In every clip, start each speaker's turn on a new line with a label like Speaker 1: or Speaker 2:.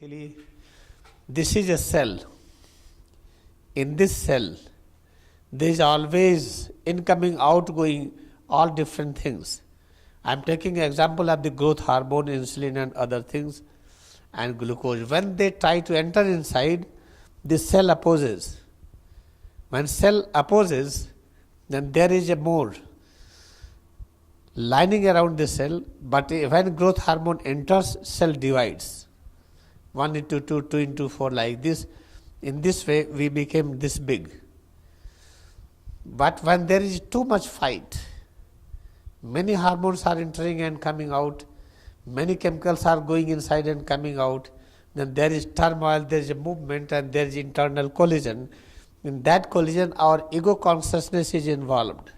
Speaker 1: Luckily, this is a cell. In this cell, there is always incoming, outgoing, all different things. I am taking an example of the growth hormone, insulin and other things and glucose. When they try to enter inside, the cell opposes. When cell opposes, then there is a more lining around the cell, but when growth hormone enters, cell divides. 1 into 2, 2 into 4 like this. In this way, we became this big. But when there is too much fight, many hormones are entering and coming out, many chemicals are going inside and coming out, then there is turmoil, there is a movement and there is internal collision. In that collision, our ego consciousness is involved.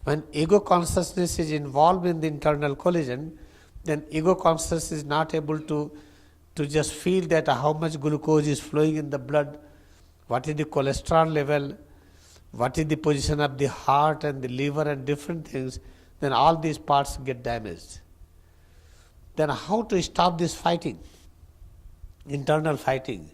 Speaker 1: When ego consciousness is involved in the internal collision, then ego consciousness is not able to just feel that how much glucose is flowing in the blood, what is the cholesterol level, what is the position of the heart and the liver and different things, then all these parts get damaged. Then how to stop this fighting, internal fighting?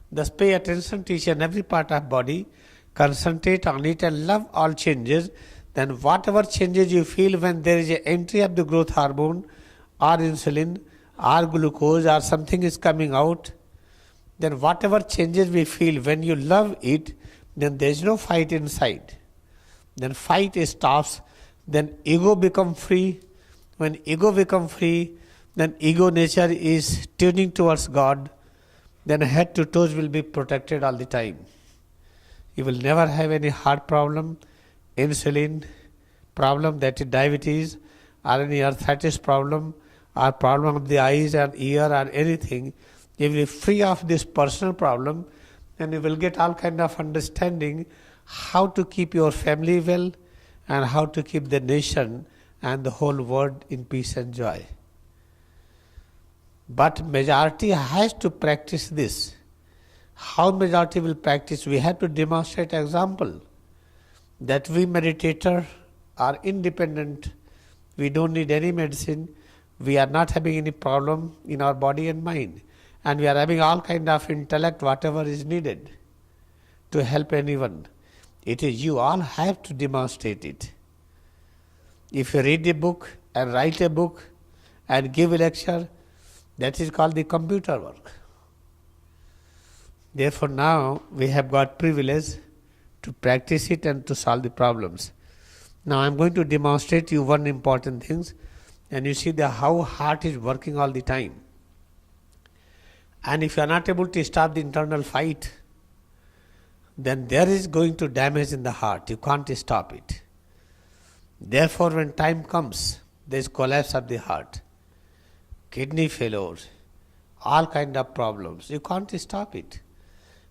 Speaker 1: Thus pay attention to each and every part of body, concentrate on it and love all changes. Then whatever changes you feel when there is an entry of the growth hormone or insulin or glucose or something is coming out, then whatever changes we feel, when you love it, then there is no fight inside. Then fight stops, then ego become free. When ego become free, then ego nature is tuning towards God, then head to toes will be protected all the time. You will never have any heart problem, insulin problem, that is diabetes, or any arthritis problem, or problem of the eyes and ear or anything. You will be free of this personal problem, and you will get all kind of understanding how to keep your family well and how to keep the nation and the whole world in peace and joy. But majority has to practice this. How majority will practice? We have to demonstrate example that we meditator are independent. We don't need any medicine. We are not having any problem in our body and mind. And we are having all kind of intellect, whatever is needed to help anyone. It is you all have to demonstrate it. If you read a book and write a book and give a lecture, that is called the computer work. Therefore now we have got privilege to practice it and to solve the problems. Now I am going to demonstrate you one important things, and you see how heart is working all the time. And if you are not able to stop the internal fight, then there is going to damage in the heart. You can't stop it. Therefore when time comes, there is collapse of the heart, kidney failure, all kind of problems. You can't stop it.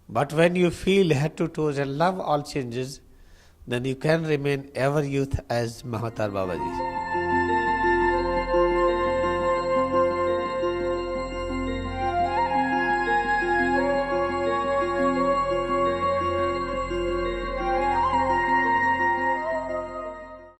Speaker 1: But when you feel head to toes and love all changes, then you can remain ever youth as Mahatar Babaji.